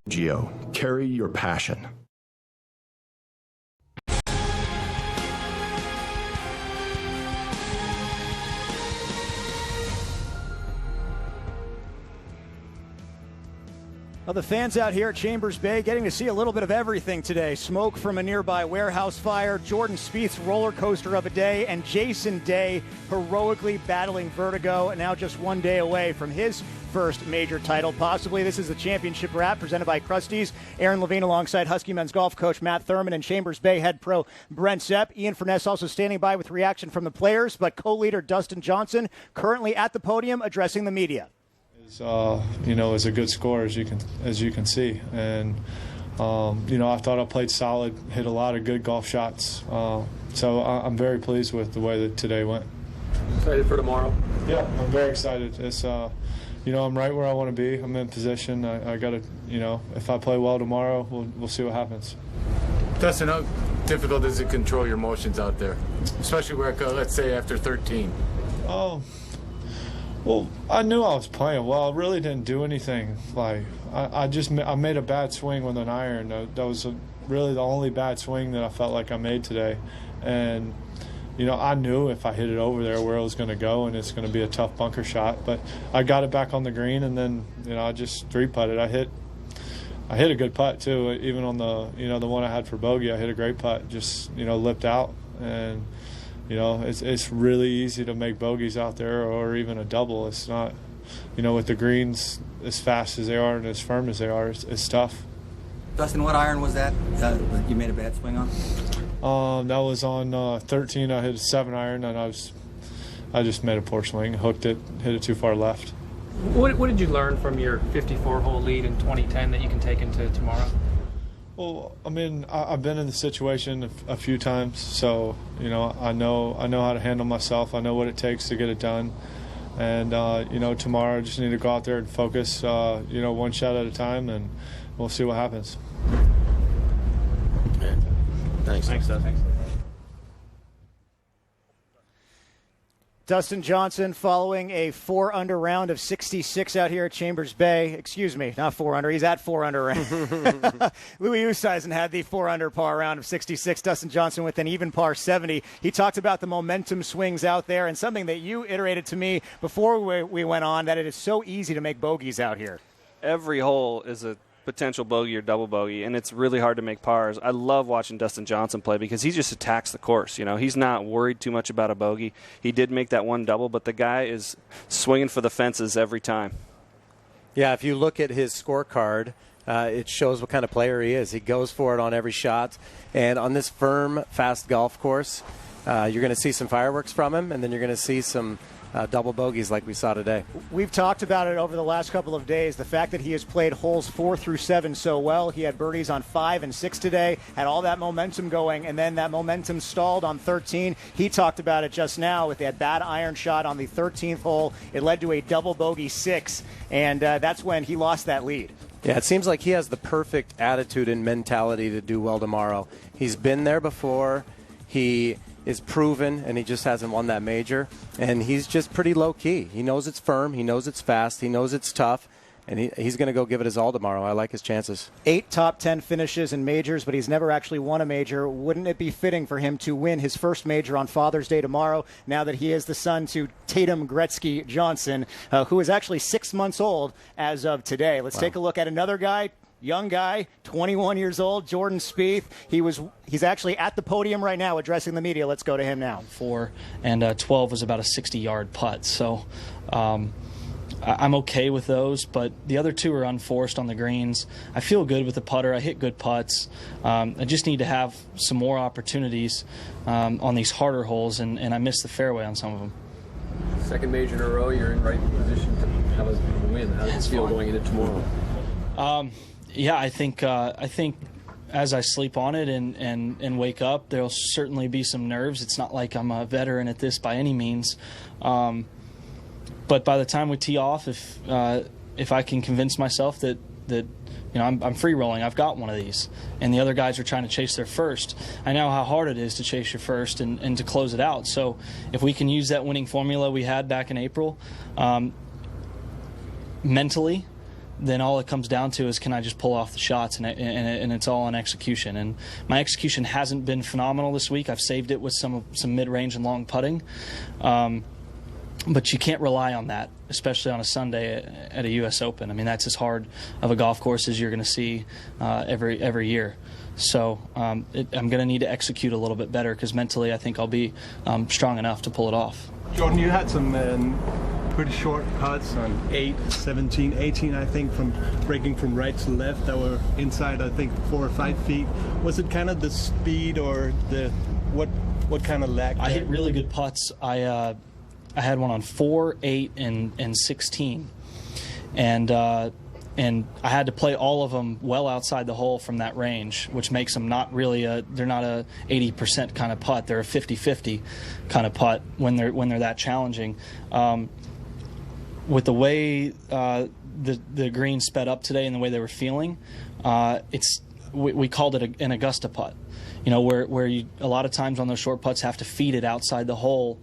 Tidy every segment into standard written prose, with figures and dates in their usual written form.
Geo, carry your passion. Well, the fans out here at Chambers Bay getting to see a little bit of everything today. Smoke from a nearby warehouse fire, Jordan Spieth's roller coaster of a day, and Jason Day heroically battling vertigo, and now just 1 day away from his first major title. Possibly this is the championship wrap presented by Krusty's. Aaron Levine alongside Husky men's golf coach Matt Thurman and Chambers Bay head pro Brent Sepp. Ian Furness also standing by with reaction from the players, but co-leader Dustin Johnson currently at the podium addressing the media. Is a good score as you can see, and I thought I played solid, hit a lot of good golf shots, so I'm very pleased with the way that today went. Excited for tomorrow? Yeah, I'm very excited. It's I'm right where I want to be. I'm in position. I got to, if I play well tomorrow, we'll see what happens. Dustin, how difficult is it to control your emotions out there, especially where, let's say, after 13? Well, I knew I was playing well. I really didn't do anything. Like I made a bad swing with an iron. That was really the only bad swing that I felt like I made today. And I knew if I hit it over there where it was going to go, and it's going to be a tough bunker shot. But I got it back on the green, and then I just three-putted. I hit a good putt too. Even on the one I had for bogey, I hit a great putt. Just lipped out, and it's really easy to make bogeys out there, or even a double. It's not, with the greens as fast as they are and as firm as they are, it's tough. Dustin, what iron was that you made a bad swing on? That was on 13. I hit a 7-iron, and I just made a poor swing, hooked it, hit it too far left. What did you learn from your 54-hole lead in 2010 that you can take into tomorrow? Well, I mean, I've been in the situation a few times, so I know how to handle myself. I know what it takes to get it done, and tomorrow I just need to go out there and focus, one shot at a time, and we'll see what happens. Thanks. Thanks, Doug. Dustin Johnson following a 4-under round of 66 out here at Chambers Bay. Excuse me, not 4-under. He's at 4-under. Louis Oosthuizen had the 4-under par round of 66. Dustin Johnson with an even par 70. He talked about the momentum swings out there, and something that you iterated to me before we went on, that it is so easy to make bogeys out here. Every hole is a potential bogey or double bogey, and it's really hard to make pars. I love watching Dustin Johnson play because he just attacks the course. He's not worried too much about a bogey. He did make that one double, but the guy is swinging for the fences every time. Yeah, if you look at his scorecard, it shows what kind of player he is. He goes for it on every shot, and on this firm, fast golf course, you're going to see some fireworks from him, and then you're going to see some double bogeys like we saw today. We've talked about it over the last couple of days, the fact that he has played holes 4 through 7 so well. He had birdies on 5 and 6 today, had all that momentum going, and then that momentum stalled on 13. He talked about it just now with that bad iron shot on the 13th hole. It led to a double bogey 6, and that's when he lost that lead. Yeah, it seems like he has the perfect attitude and mentality to do well tomorrow. He's been there before. He is proven, and he just hasn't won that major. And he's just pretty low-key. He knows it's firm. He knows it's fast. He knows it's tough. And he's going to go give it his all tomorrow. I like his chances. 8 top 10 finishes in majors, but he's never actually won a major. Wouldn't it be fitting for him to win his first major on Father's Day tomorrow, now that he is the son to Tatum Gretzky Johnson, who is actually 6 months old as of today? Let's take a look at another guy. Young guy, 21 years old, Jordan Spieth. He's actually at the podium right now addressing the media. Let's go to him now. 4 and 12 was about a 60-yard putt. So I'm okay with those, but the other 2 are unforced on the greens. I feel good with the putter. I hit good putts. I just need to have some more opportunities on these harder holes, and I missed the fairway on some of them. Second major in a row, you're in right position to have a win. How does it feel going into tomorrow? Yeah, I think as I sleep on it and wake up, there'll certainly be some nerves. It's not like I'm a veteran at this by any means. But by the time we tee off, if I can convince myself that I'm free rolling, I've got one of these, and the other guys are trying to chase their first, I know how hard it is to chase your first and to close it out. So if we can use that winning formula we had back in April, mentally, then all it comes down to is, can I just pull off the shots, and it's all on execution. And my execution hasn't been phenomenal this week. I've saved it with some mid-range and long putting, but you can't rely on that, especially on a Sunday at a U.S. Open. I mean, that's as hard of a golf course as you're going to see every year. So I'm going to need to execute a little bit better, because mentally I think I'll be strong enough to pull it off. Jordan, you had some pretty short putts on 8, 17, 18, I think, from breaking from right to left that were inside, I think, 4 or 5 feet. Was it kind of the speed or what kind of lag? I hit really good putts. I had one on 4, 8, and 16, and I had to play all of them well outside the hole from that range, which makes them not really they're not a 80% kind of putt. They're a 50-50 kind of putt when they're that challenging. With the way the green sped up today and the way they were feeling, we called it an Augusta putt. You know, where you a lot of times on those short putts have to feed it outside the hole.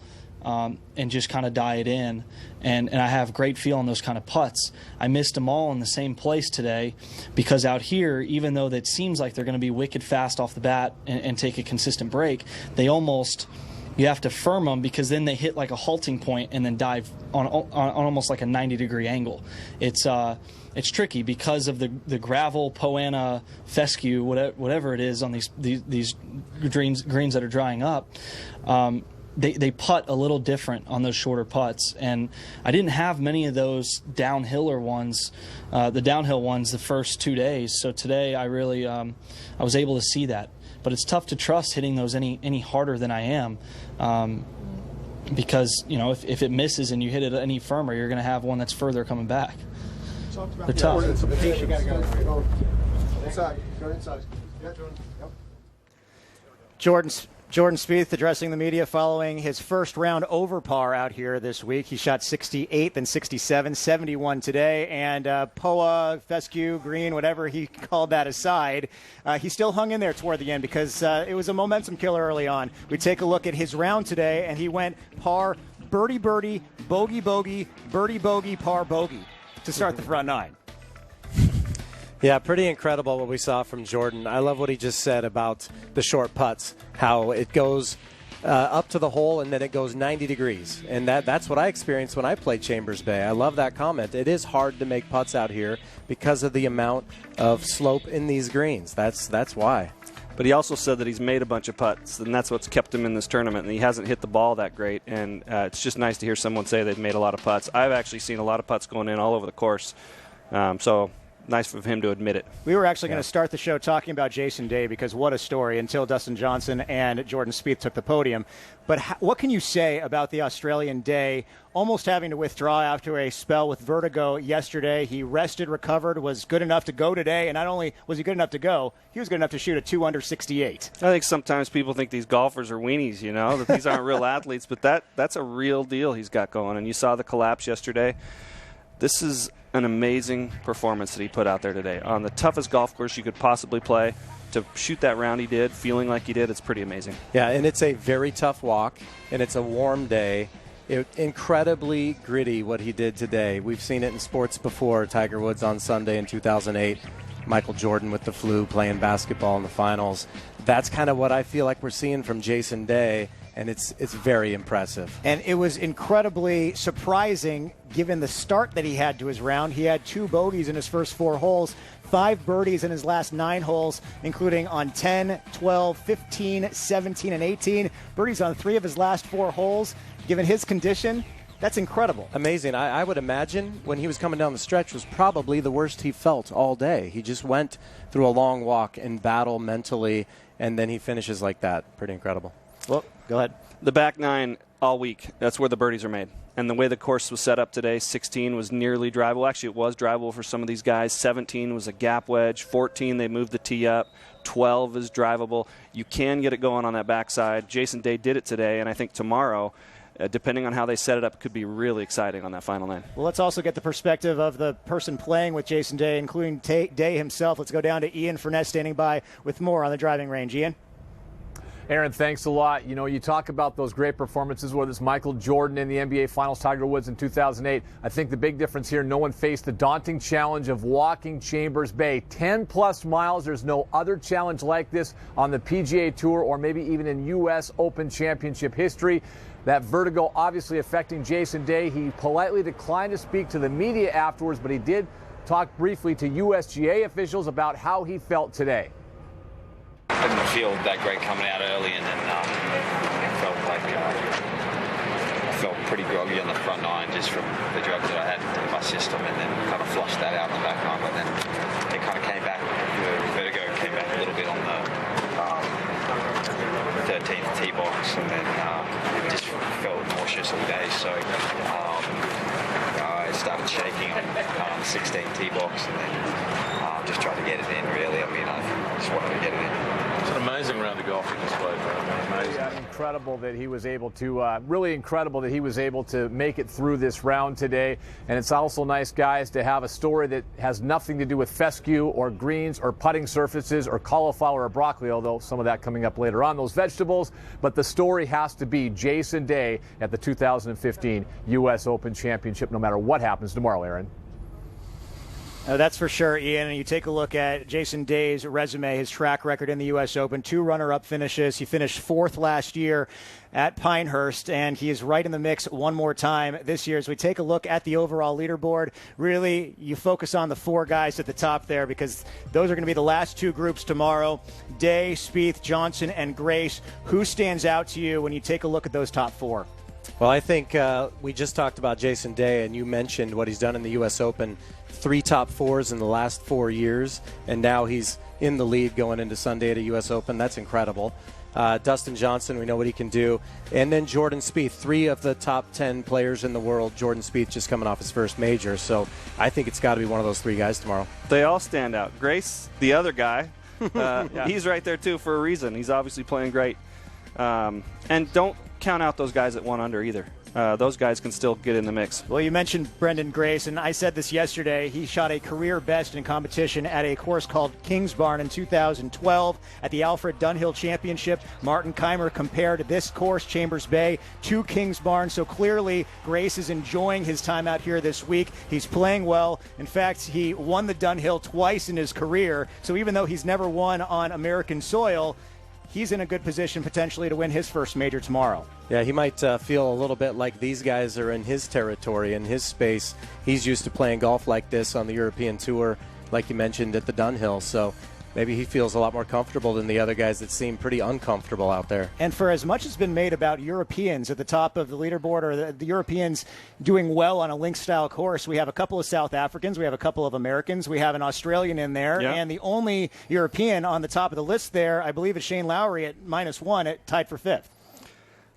And just kind of die it in, and I have great feel on those kind of putts. I missed them all in the same place today, because out here, even though it seems like they're going to be wicked fast off the bat and take a consistent break, you have to firm them, because then they hit like a halting point and then dive on almost like a 90-degree angle. It's tricky because of the gravel, Poana, fescue, whatever it is on these greens that are drying up. They putt a little different on those shorter putts, and I didn't have many of those downhill ones the first 2 days. So today I really I was able to see that, but it's tough to trust hitting those any harder than I am, because you know if it misses and you hit it any firmer, you're going to have one that's further coming back. They're tough. Jordan Spieth addressing the media following his first round over par out here this week. He shot 68, then 67, 71 today, and POA, fescue, green, whatever he called that aside, he still hung in there toward the end, because it was a momentum killer early on. We take a look at his round today, and he went par, birdie, birdie, bogey, bogey, birdie, bogey, par, bogey to start the front nine. Yeah, pretty incredible what we saw from Jordan. I love what he just said about the short putts, how it goes up to the hole and then it goes 90 degrees. And that's what I experienced when I played Chambers Bay. I love that comment. It is hard to make putts out here because of the amount of slope in these greens. That's why. But he also said that he's made a bunch of putts, and that's what's kept him in this tournament, and he hasn't hit the ball that great. And it's just nice to hear someone say they've made a lot of putts. I've actually seen a lot of putts going in all over the course. So nice of him to admit it. We were actually going to start the show talking about Jason Day, because what a story, until Dustin Johnson and Jordan Spieth took the podium. But what can you say about the Australian Day almost having to withdraw after a spell with vertigo yesterday? He rested, recovered, was good enough to go today, and not only was he good enough to go, he was good enough to shoot a 2 under 68. I think sometimes people think these golfers are weenies, you know, that these aren't real athletes, but that's a real deal he's got going. And you saw the collapse yesterday. This is an amazing performance that he put out there today on the toughest golf course you could possibly play. To shoot that round he did, feeling like he did, it's pretty amazing. Yeah, and it's a very tough walk, and it's a warm day. Incredibly gritty what he did today. We've seen it in sports before. Tiger Woods on Sunday in 2008, Michael Jordan with the flu playing basketball in the finals. That's kind of what I feel like we're seeing from Jason Day, and it's very impressive. And it was incredibly surprising given the start that he had to his round. He had 2 bogeys in his first 4 holes, 5 birdies in his last 9 holes, including on 10, 12, 15, 17, and 18. Birdies on 3 of his last 4 holes. Given his condition, that's incredible. Amazing. I would imagine when he was coming down the stretch was probably the worst he felt all day. He just went through a long walk and battle mentally, and then he finishes like that. Pretty incredible. Well, go ahead. The back 9 all week, that's where the birdies are made. And the way the course was set up today, 16 was nearly drivable. Actually, it was drivable for some of these guys. 17 was a gap wedge. 14, they moved the tee up. 12 is drivable. You can get it going on that backside. Jason Day did it today, and I think tomorrow, depending on how they set it up, could be really exciting on that final 9. Well, let's also get the perspective of the person playing with Jason Day, including Day himself. Let's go down to Ian Furness standing by with more on the driving range. Ian? Aaron, thanks a lot. You know, you talk about those great performances, whether it's Michael Jordan in the NBA Finals, Tiger Woods in 2008. I think the big difference here, no one faced the daunting challenge of walking Chambers Bay. 10-plus miles. There's no other challenge like this on the PGA Tour or maybe even in U.S. Open Championship history. That vertigo obviously affecting Jason Day. He politely declined to speak to the media afterwards, but he did talk briefly to USGA officials about how he felt today. Didn't feel that great coming out early, and then felt like I felt pretty groggy on the front nine just from the drugs that I had in my system, and then kind of flushed that out in the back nine. But then it kind of came back. The vertigo came back a little bit on the 13th tee box, and then just felt nauseous all day. So I started shaking on 16th tee box, and then just tried to get it in. Really, I mean, I just wanted to get it in. It's an amazing round of golf he just played, amazing. Yeah, incredible that he was able to, really incredible that he was able to make it through this round today. And it's also nice, guys, to have a story that has nothing to do with fescue or greens or putting surfaces or cauliflower or broccoli, although some of that coming up later on, those vegetables. But the story has to be Jason Day at the 2015 U.S. Open Championship, no matter what happens tomorrow, Aaron. That's for sure, Ian. And you take a look at Jason Day's resume, his track record in the U.S. Open, 2 runner-up finishes. He finished 4th last year at Pinehurst, and he is right in the mix one more time this year. As we take a look at the overall leaderboard, really you focus on the 4 guys at the top there because those are going to be the last 2 groups tomorrow. Day, Spieth, Johnson, and Grace. Who stands out to you when you take a look at those top 4? Well, I think we just talked about Jason Day, and you mentioned what he's done in the U.S. Open. 3 top 4s in the last 4 years, and now he's in the lead going into Sunday at a U.S. Open. That's incredible. Dustin Johnson, we know what he can do. And then Jordan Spieth, 3 of the top 10 players in the world. Jordan Spieth just coming off his first major. So I think it's got to be one of those 3 guys tomorrow. They all stand out. Grace, the other guy, he's right there too for a reason. He's obviously playing great. And don't count out those guys at 1 under either. Those guys can still get in the mix. Well, you mentioned Brendan Grace, and I said this yesterday. He shot a career best in competition at a course called Kingsbarn in 2012 at the Alfred Dunhill Championship. Martin Keimer compared this course, Chambers Bay, to Kingsbarn. So clearly, Grace is enjoying his time out here this week. He's playing well. In fact, he won the Dunhill twice in his career. So even though he's never won on American soil, he's in a good position potentially to win his first major tomorrow. Yeah, he might feel a little bit like these guys are in his territory, in his space. He's used to playing golf like this on the European Tour, like you mentioned, at the Dunhill. So maybe he feels a lot more comfortable than the other guys that seem pretty uncomfortable out there. And for as much has been made about Europeans at the top of the leaderboard, or the Europeans doing well on a links-style course, we have a couple of South Africans, we have a couple of Americans, we have an Australian in there, and the only European on the top of the list there, I believe, is Shane Lowry at -1, tied for 5th.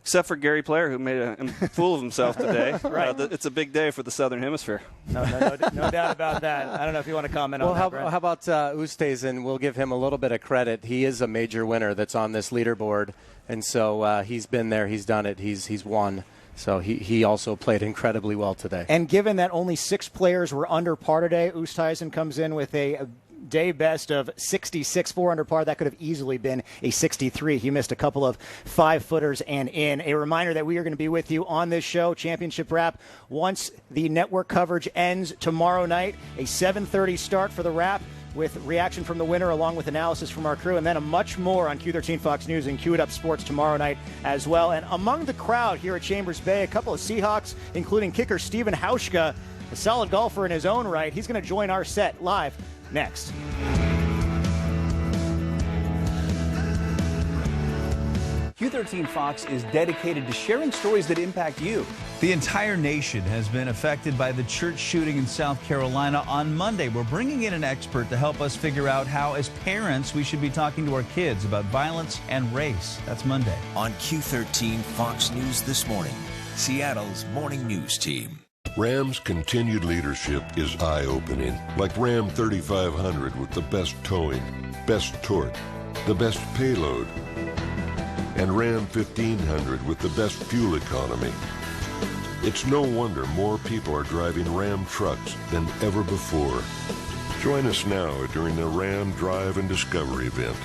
Except for Gary Player, who made a fool of himself today. Right. It's a big day for the Southern Hemisphere. No doubt about that. I don't know if you want to comment on that, Brent. How about Oosthuizen? We'll give him a little bit of credit. He is a major winner that's on this leaderboard, and so he's been there, he's done it, he's won. So he also played incredibly well today. And given that only 6 players were under par today, Oosthuizen comes in with a day best of 66, 4 under par. That could have easily been a 63. He missed a couple of 5-footers and in. A reminder that we are going to be with you on this show, Championship Wrap, once the network coverage ends tomorrow night. A 7:30 start for the wrap with reaction from the winner along with analysis from our crew, and then a much more on Q13 Fox News and Q It Up Sports tomorrow night as well. And among the crowd here at Chambers Bay, a couple of Seahawks, including kicker Stephen Hauschka, a solid golfer in his own right. He's going to join our set live next. Q13 Fox is dedicated to sharing stories that impact you. The entire nation has been affected by the church shooting in South Carolina on Monday. We're bringing in an expert to help us figure out how, as parents, we should be talking to our kids about violence and race. That's Monday. On Q13 Fox News This Morning, Seattle's morning news team. Ram's continued leadership is eye-opening, like Ram 3500 with the best towing, best torque, the best payload, and Ram 1500 with the best fuel economy. It's no wonder more people are driving Ram trucks than ever before. Join us now during the Ram Drive and Discover event.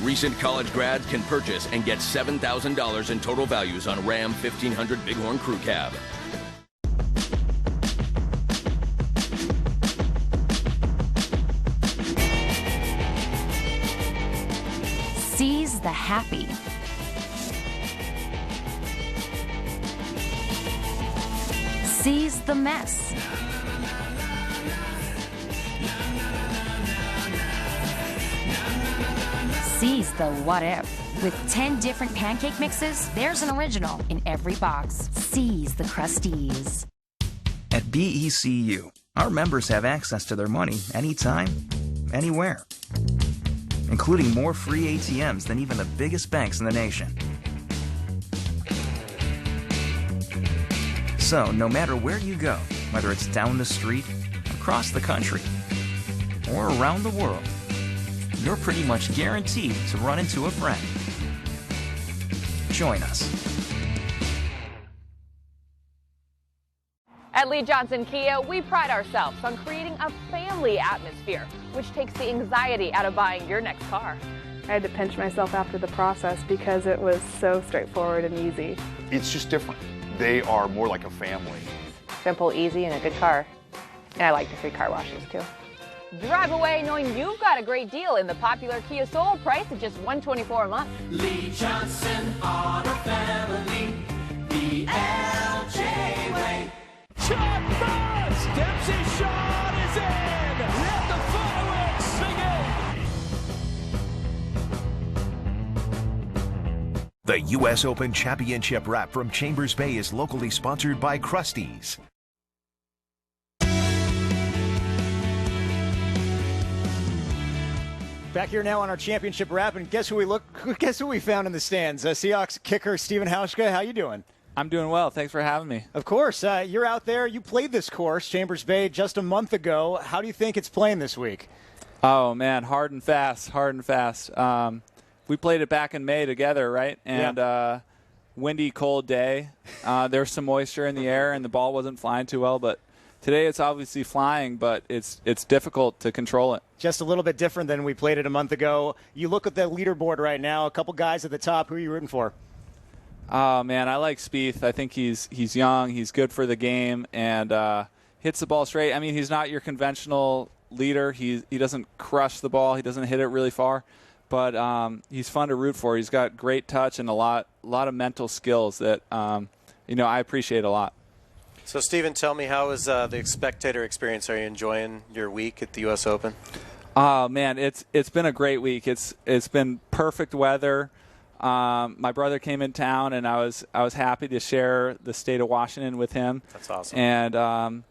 Recent college grads can purchase and get $7,000 in total values on Ram 1500 Bighorn Crew Cab. Seize the happy. Seize the mess. Seize the what if. With 10 different pancake mixes, there's an original in every box. Seize the crusties. At BECU, our members have access to their money anytime, anywhere, including more free ATMs than even the biggest banks in the nation. So, no matter where you go, whether it's down the street, across the country, or around the world, you're pretty much guaranteed to run into a friend. Join us. At Lee Johnson Kia, we pride ourselves on creating a family atmosphere, which takes the anxiety out of buying your next car. I had to pinch myself after the process because it was so straightforward and easy. It's just different. They are more like a family. Simple, easy, and a good car. And I like the free car washes, too. Drive away knowing you've got a great deal in the popular Kia Soul, priced at just $124 a month. Lee Johnson Auto Family, the LJ way. Shot first! Dempsey shot is in! Let the fireworks begin! The U.S. Open Championship wrap from Chambers Bay is locally sponsored by Krusty's. Back here now on our championship wrap, and guess who we found in the stands? Seahawks kicker Stephen Hauschka. How you doing? I'm doing well. Thanks for having me. Of course. You're out there. You played this course, Chambers Bay, just a month ago. How do you think it's playing this week? Oh, man, hard and fast. We played it back in May together, right? And windy, cold day. There's some moisture in the air, and the ball wasn't flying too well, but today it's obviously flying, but it's difficult to control it. Just a little bit different than we played it a month ago. You look at the leaderboard right now, a couple guys at the top. Who are you rooting for? Oh, man, I like Spieth. I think he's young, he's good for the game, and hits the ball straight. I mean, he's not your conventional leader. He doesn't crush the ball. He doesn't hit it really far, but he's fun to root for. He's got great touch and a lot of mental skills that I appreciate a lot. So, Stephen, tell me, how is the spectator experience? Are you enjoying your week at the U.S. Open? Oh, man, it's been a great week. It's been perfect weather. My brother came in town, and I was happy to share the state of Washington with him. That's awesome. And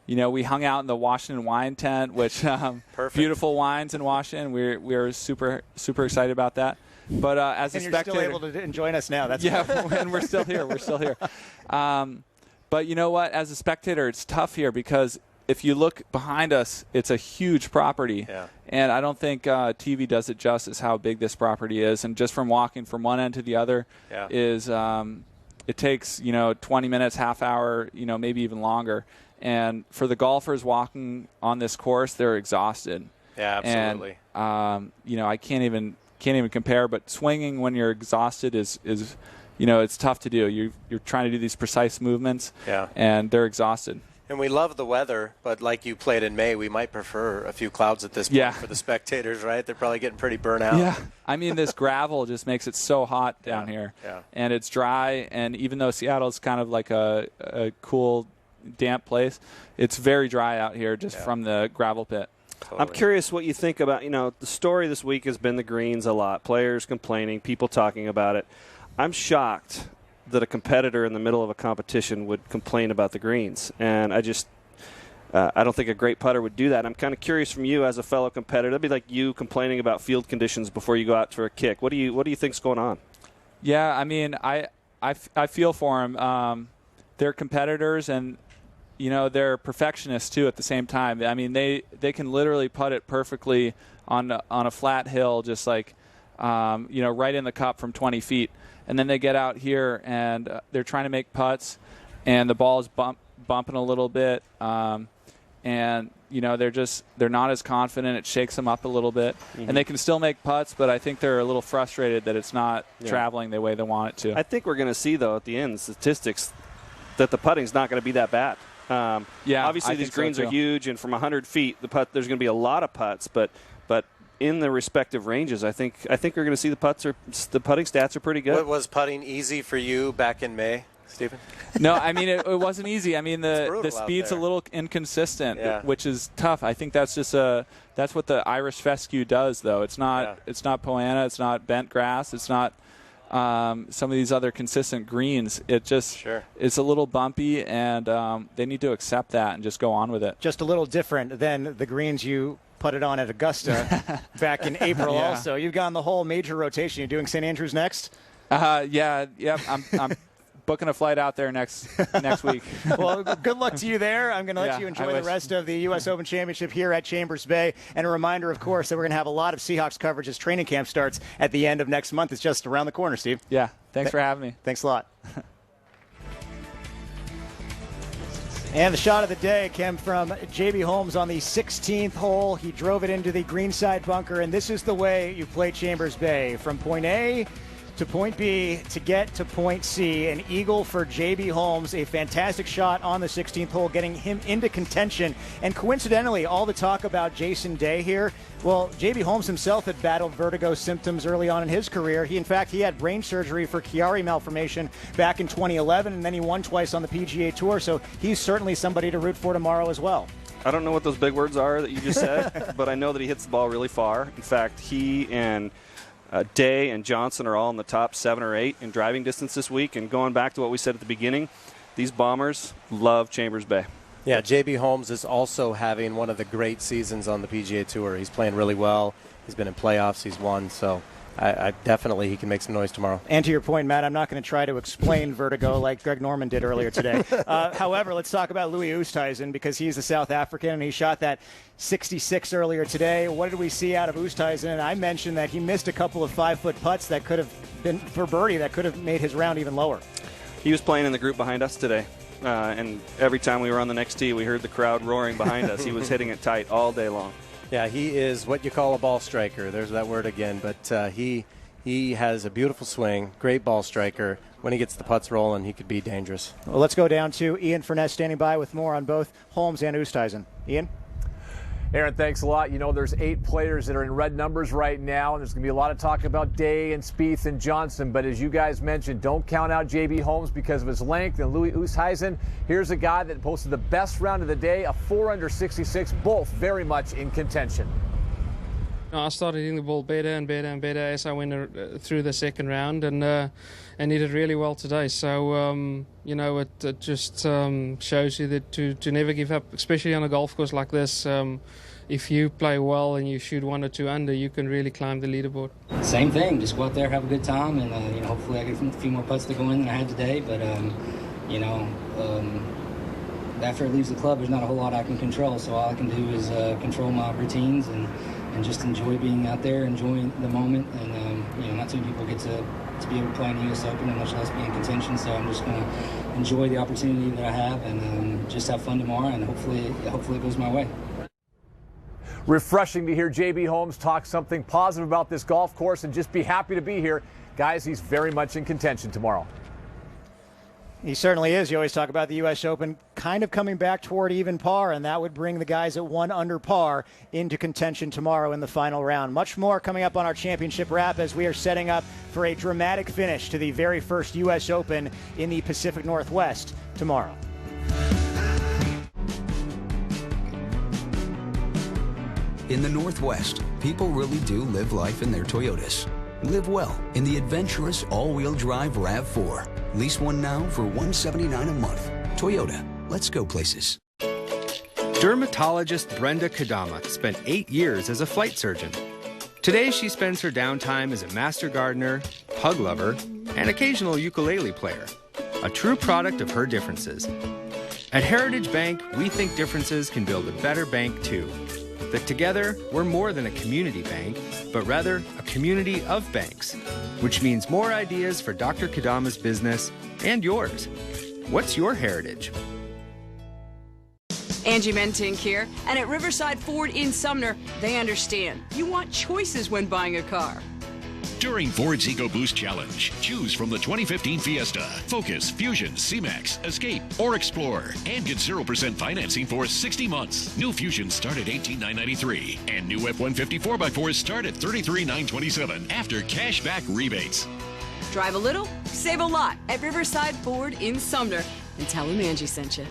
we hung out in the Washington wine tent, which beautiful wines in Washington. We're super excited about that. But as a spectator, you're still able to join us now. That's and we're still here. But you know what? As a spectator, it's tough here because if you look behind us, it's a huge property. Yeah. And I don't think TV does it justice how big this property is. And just from walking from one end to the other is it takes 20 minutes, half hour, maybe even longer. And for the golfers walking on this course, they're exhausted. Yeah, absolutely. And I can't even compare. But swinging when you're exhausted is it's tough to do. You're trying to do these precise movements, and they're exhausted. And we love the weather, but like you played in May, we might prefer a few clouds at this point for the spectators, right? They're probably getting pretty burnt out. Yeah. I mean, this gravel just makes it so hot down here. Yeah. And it's dry, and even though Seattle's kind of like a cool, damp place, it's very dry out here just from the gravel pit. Totally. I'm curious what you think about, the story this week has been the greens a lot. Players complaining, people talking about it. I'm shocked that a competitor in the middle of a competition would complain about the greens. And I don't think a great putter would do that. I'm kind of curious from you as a fellow competitor. That'd be like you complaining about field conditions before you go out for a kick. What do you think's going on? Yeah, I mean, I feel for them. They're competitors, and they're perfectionists too at the same time. I mean, they can literally putt it perfectly on a flat hill, just like right in the cup from 20 feet. And then they get out here, and they're trying to make putts, and the ball is bumping a little bit. And they're not as confident. It shakes them up a little bit, Mm-hmm. and they can still make putts, but I think they're a little frustrated that it's not traveling the way they want it to. I think we're going to see, though, at the end, statistics that the putting's not going to be that bad. Obviously these greens are huge, and from 100 feet, there's going to be a lot of putts, but in the respective ranges, I think we're going to see the putting stats are pretty good. Was putting easy for you back in May, Stephen? No, I mean it wasn't easy. I mean the speed's a little inconsistent, which is tough. I think that's just that's what the Irish fescue does, though. It's not Poana, it's not bent grass, it's not some of these other consistent greens. It just it's a little bumpy, and they need to accept that and just go on with it. Just a little different than the greens you putted on at Augusta back in April. Also, you've gone the whole major rotation. You're doing St. Andrews next. I'm booking a flight out there next week. Well, good luck to you there. I'm going to let you enjoy the rest of the U.S. Open Championship here at Chambers Bay. And a reminder, of course, that we're going to have a lot of Seahawks coverage as training camp starts at the end of next month. It's just around the corner, Steve. Yeah, thanks for having me. Thanks a lot. And the shot of the day came from J.B. Holmes on the 16th hole. He drove it into the greenside bunker, and this is the way you play Chambers Bay. From point A to point B to get to point C. An eagle for J.B. Holmes, a fantastic shot on the 16th hole, getting him into contention. And coincidentally, all the talk about Jason Day here, well, J.B. Holmes himself had battled vertigo symptoms early on in his career. He had brain surgery for Chiari malformation back in 2011, and then he won twice on the PGA Tour, so he's certainly somebody to root for tomorrow as well. I don't know what those big words are that you just said, but I know that he hits the ball really far. In fact, he and Day and Johnson are all in the top 7 or 8 in driving distance this week. And going back to what we said at the beginning, these bombers love Chambers Bay. Yeah, J.B. Holmes is also having one of the great seasons on the PGA Tour. He's playing really well. He's been in playoffs. He's won. So I definitely he can make some noise tomorrow. And to your point, Matt, I'm not going to try to explain vertigo like Greg Norman did earlier today. However, let's talk about Louis Oosthuizen, because he's a South African, and he shot that 66 earlier today. What did we see out of Oosthuizen? And I mentioned that he missed a couple of 5-foot putts that could have been for birdie that could have made his round even lower. He was playing in the group behind us today. And every time we were on the next tee, we heard the crowd roaring behind us. He was hitting it tight all day long. Yeah, he is what you call a ball striker. There's that word again. But he has a beautiful swing, great ball striker. When he gets the putts rolling, he could be dangerous. Well, let's go down to Ian Furness standing by with more on both Holmes and Oosthuizen. Ian? Aaron, thanks a lot. You know, there's 8 players that are in red numbers right now, and there's going to be a lot of talk about Day and Spieth and Johnson. But as you guys mentioned, don't count out J.B. Holmes because of his length. And Louis Oosthuizen, here's a guy that posted the best round of the day, a 4-under 66, both very much in contention. I started hitting the ball better and better and better as I went through the second round, and he did really well today. So, it just shows you that to never give up, especially on a golf course like this. If you play well and you shoot 1 or 2 under, you can really climb the leaderboard. Same thing, just go out there, have a good time, and hopefully I get a few more putts to go in than I had today. But after it leaves the club, there's not a whole lot I can control. So all I can do is control my routines and just enjoy being out there, enjoying the moment. And not too many people get to be able to play in the U.S. Open and much less be in contention. So I'm just going to enjoy the opportunity that I have and just have fun tomorrow. And hopefully it goes my way. Refreshing to hear J.B. Holmes talk something positive about this golf course and just be happy to be here. Guys, he's very much in contention tomorrow. He certainly is. You always talk about the U.S. Open kind of coming back toward even par, and that would bring the guys at 1 under par into contention tomorrow in the final round. Much more coming up on our championship wrap as we are setting up for a dramatic finish to the very first U.S. Open in the Pacific Northwest tomorrow. In the Northwest, people really do live life in their Toyotas. Live well in the adventurous all-wheel drive RAV4. Lease one now for $179 a month. Toyota, let's go places. Dermatologist Brenda Kadama spent 8 years as a flight surgeon. Today she spends her downtime as a master gardener, pug lover, and occasional ukulele player. A true product of her differences. At Heritage Bank, we think differences can build a better bank too. That together, we're more than a community bank, but rather a community of banks, which means more ideas for Dr. Kadama's business and yours. What's your heritage? Angie Mentink here, and at Riverside Ford in Sumner, they understand. You want choices when buying a car. During Ford's EcoBoost Challenge, choose from the 2015 Fiesta, Focus, Fusion, C-Max, Escape, or Explorer, and get 0% financing for 60 months. New Fusions start at $18,993, and new F-150 4x4s start at $33,927 after cashback rebates. Drive a little, save a lot at Riverside Ford in Sumner, and tell them Angie sent you.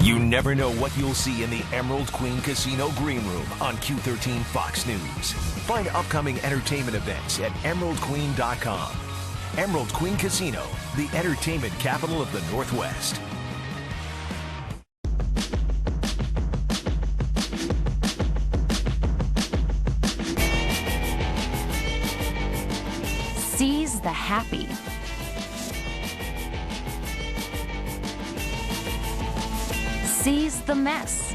You never know what you'll see in the Emerald Queen Casino Green Room on Q13 Fox News. Find upcoming entertainment events at emeraldqueen.com. Emerald Queen Casino, the entertainment capital of the Northwest. Seize the happy. Seize the mess.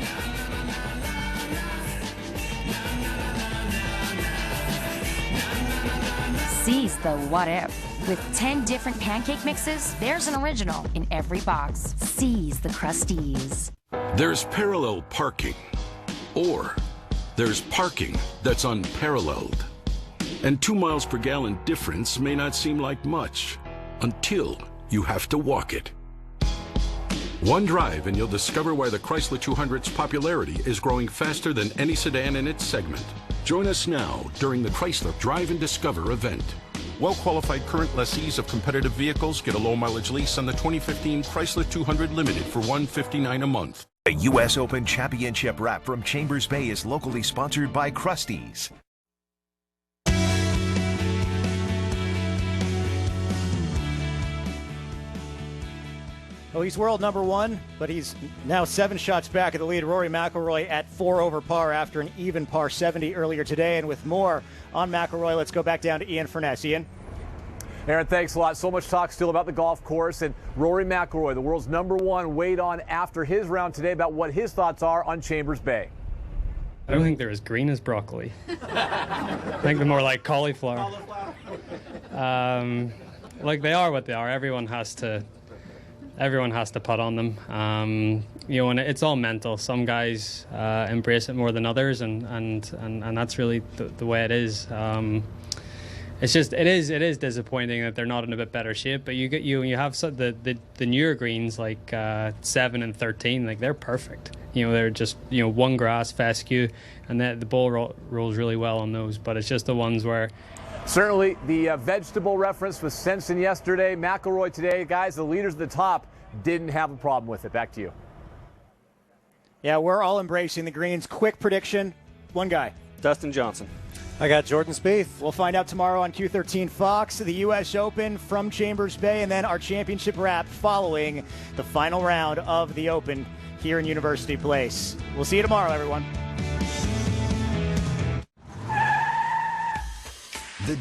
Seize the what if. With 10 different pancake mixes, there's an original in every box. Seize the crusties. There's parallel parking, or there's parking that's unparalleled. And 2 miles per gallon difference may not seem like much until you have to walk it. One drive and you'll discover why the Chrysler 200's popularity is growing faster than any sedan in its segment. Join us now during the Chrysler Drive and Discover event. Well-qualified current lessees of competitive vehicles get a low-mileage lease on the 2015 Chrysler 200 Limited for $159 a month. The U.S. Open Championship wrap from Chambers Bay is locally sponsored by Krusty's. Well, he's world number one, but he's now 7 shots back of the lead. Rory McIlroy at 4 over par after an even par 70 earlier today. And with more on McIlroy, let's go back down to Ian Furness. Ian? Aaron, thanks a lot. So much talk still about the golf course. And Rory McIlroy, the world's number one, weighed on after his round today about what his thoughts are on Chambers Bay. I don't think they're as green as broccoli. I think they're more like cauliflower. Like they are what they are. Everyone has to putt on them. And it's all mental. Some guys embrace it more than others, and that's really the way it is. It is disappointing that they're not in a bit better shape. But you have the newer greens like 7 and 13, like they're perfect. They're just one grass fescue, and the ball rolls really well on those. But it's just the ones where. Certainly, the vegetable reference was Sensen yesterday. McIlroy today. Guys, the leaders at the top didn't have a problem with it. Back to you. Yeah, we're all embracing the greens. Quick prediction. One guy. Dustin Johnson. I got Jordan Spieth. We'll find out tomorrow on Q13 Fox, the U.S. Open from Chambers Bay, and then our championship wrap following the final round of the Open here in University Place. We'll see you tomorrow, everyone. The